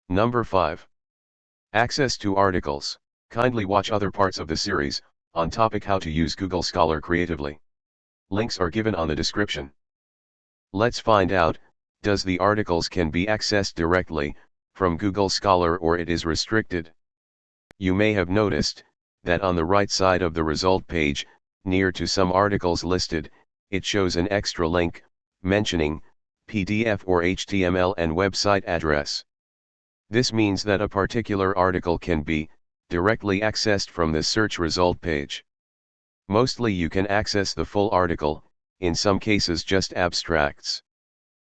Number 5. Access to articles. Kindly watch other parts of the series, on topic how to use Google Scholar creatively. Links are given on the description. Let's find out, does the articles can be accessed directly, from Google Scholar or it is restricted? You may have noticed, that on the right side of the result page, near to some articles listed, it shows an extra link, mentioning, PDF or HTML and website address. This means that a particular article can be, directly accessed from this search result page. Mostly you can access the full article, in some cases just abstracts.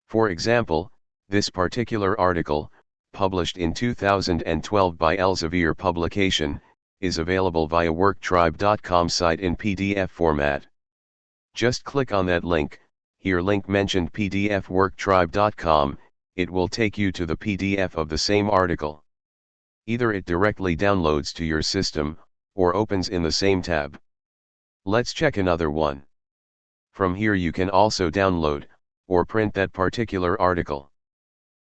For example, this particular article, published in 2012 by Elsevier Publication, is available via worktribe.com site in PDF format. Just click on that link, here link mentioned PDF worktribe.com, it will take you to the PDF of the same article. Either it directly downloads to your system, or opens in the same tab. Let's check another one. From here you can also download, or print that particular article.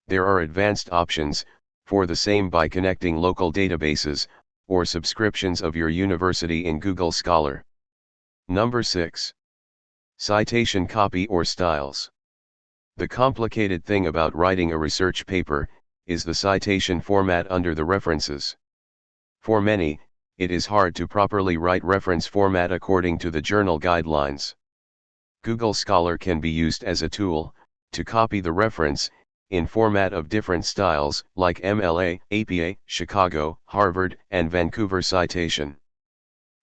There are advanced options, for the same by connecting local databases, or subscriptions of your university in Google Scholar. Number 6. Citation copy or styles. The complicated thing about writing a research paper, is the citation format under the references. For many, it is hard to properly write reference format according to the journal guidelines. Google Scholar can be used as a tool, to copy the reference, in format of different styles, like MLA, APA, Chicago, Harvard, and Vancouver citation.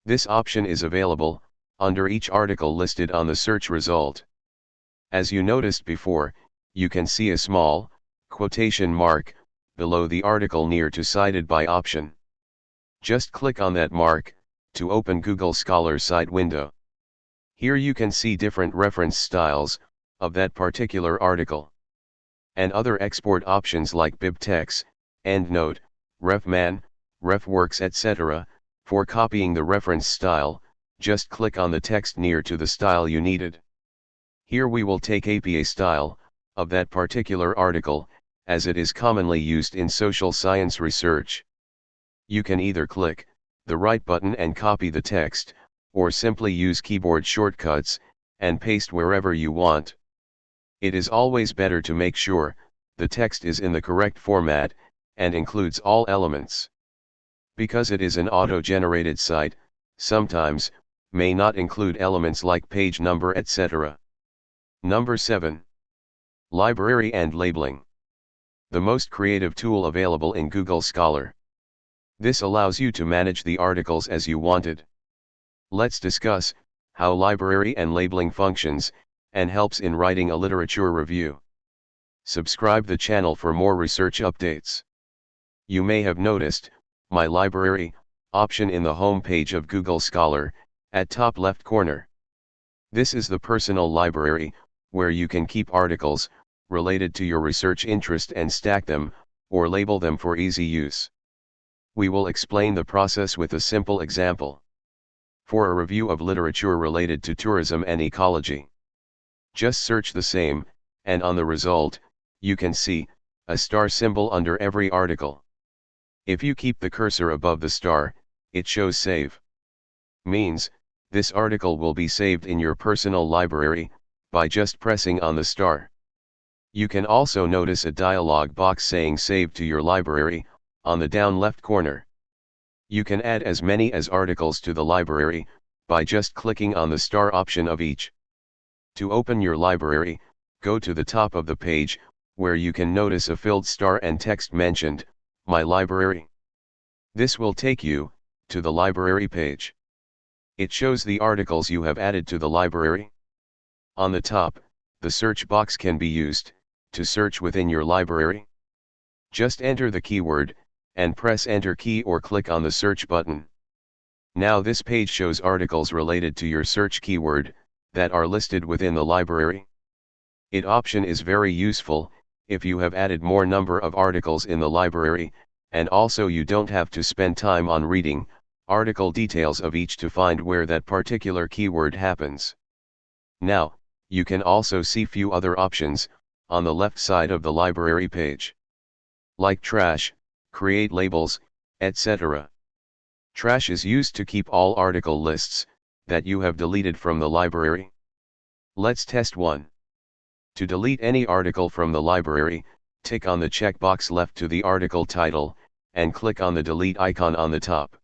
This option is available, under each article listed on the search result. As you noticed before, you can see a small, quotation mark, below the article near to Cited by option. Just click on that mark, to open Google Scholar site window. Here you can see different reference styles, of that particular article. And other export options like BibTeX, EndNote, RefMan, RefWorks etc. For copying the reference style, just click on the text near to the style you needed. Here we will take APA style, of that particular article, as it is commonly used in social science research. You can either click the right button and copy the text, or simply use keyboard shortcuts, and paste wherever you want. It is always better to make sure, the text is in the correct format, and includes all elements. Because it is an auto-generated site, sometimes, may not include elements like page number etc. Number 7. Library and labeling. The most creative tool available in Google Scholar. This allows you to manage the articles as you wanted. Let's discuss, how library and labeling functions, and helps in writing a literature review. Subscribe the channel for more research updates. You may have noticed, My Library, option in the home page of Google Scholar, at top left corner. This is the personal library, where you can keep articles, related to your research interest and stack them, or label them for easy use. We will explain the process with a simple example. For a review of literature related to tourism and ecology, just search the same, and on the result, you can see, a star symbol under every article. If you keep the cursor above the star, it shows save. Means, this article will be saved in your personal library, by just pressing on the star. You can also notice a dialog box saying Save to your library, on the down left corner. You can add as many as articles to the library, by just clicking on the star option of each. To open your library, go to the top of the page, where you can notice a filled star and text mentioned, My Library. This will take you, to the library page. It shows the articles you have added to the library. On the top, the search box can be used, to search within your library. Just enter the keyword, and press Enter key or click on the search button. Now this page shows articles related to your search keyword, that are listed within the library. It option is very useful, if you have added more number of articles in the library, and also you don't have to spend time on reading, article details of each to find where that particular keyword happens. Now, you can also see few other options, on the left side of the library page. Like trash, create labels, etc. Trash is used to keep all article lists that you have deleted from the library. Let's test one. To delete any article from the library, tick on the checkbox left to the article title, and click on the delete icon on the top.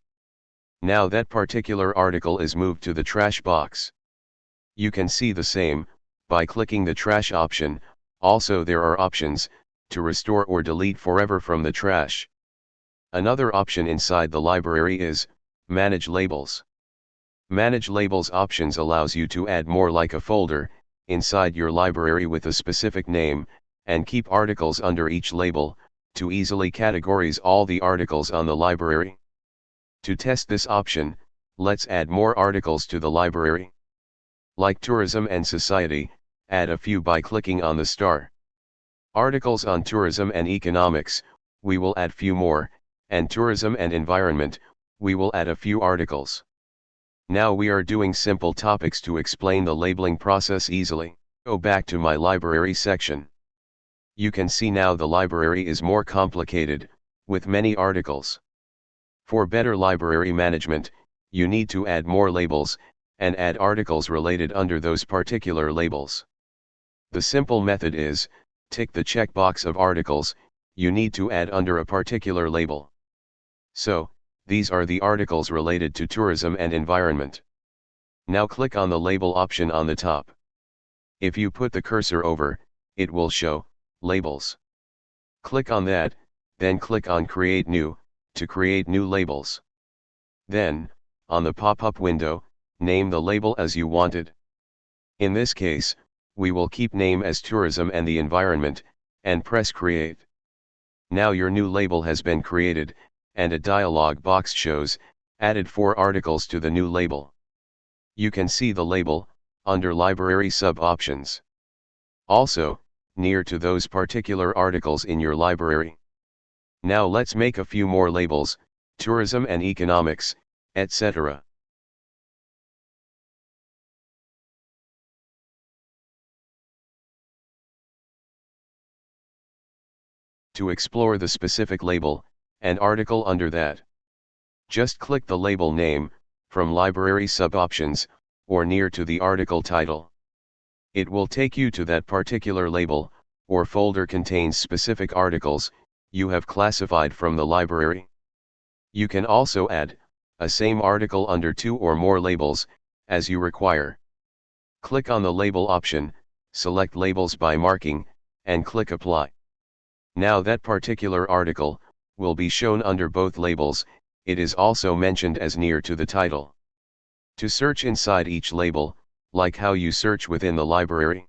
Now that particular article is moved to the trash box. You can see the same by clicking the trash option. Also, there are options to restore or delete forever from the trash. Another option inside the library is Manage Labels. Manage Labels options allows you to add more like a folder inside your library with a specific name, and keep articles under each label, to easily categorize all the articles on the library. To test this option, let's add more articles to the library. Like Tourism and Society, add a few by clicking on the star. Articles on Tourism and Economics, we will add few more, and Tourism and Environment, we will add a few articles. Now we are doing simple topics to explain the labeling process easily. Go back to my library section. You can see now the library is more complicated, with many articles. For better library management, you need to add more labels, and add articles related under those particular labels. The simple method is, tick the checkbox of articles you need to add under a particular label. So, these are the articles related to tourism and environment. Now click on the label option on the top. If you put the cursor over, it will show labels. Click on that, then click on Create New, to create new labels. Then, on the pop-up window, name the label as you wanted. In this case, we will keep name as Tourism and the Environment, and press Create. Now your new label has been created, and a dialog box shows, added 4 articles to the new label. You can see the label, under Library sub-options. Also, near to those particular articles in your library. Now let's make a few more labels, Tourism and Economics, etc. To explore the specific label, and article under that, just click the label name, from Library sub-options, or near to the article title. It will take you to that particular label, or folder contains specific articles you have classified from the library. You can also add a same article under 2 or more labels, as you require. Click on the label option, select Labels by marking, and click Apply. Now that particular article will be shown under both labels. It is also mentioned as near to the title. To search inside each label, like how you search within the library,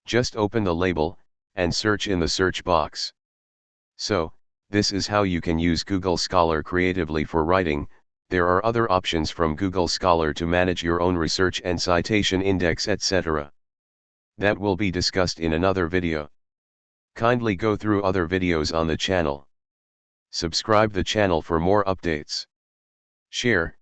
just open the label, and search in the search box. So, this is how you can use Google Scholar creatively for writing. There are other options from Google Scholar to manage your own research and citation index, etc. That will be discussed in another video. Kindly go through other videos on the channel. Subscribe the channel for more updates. Share,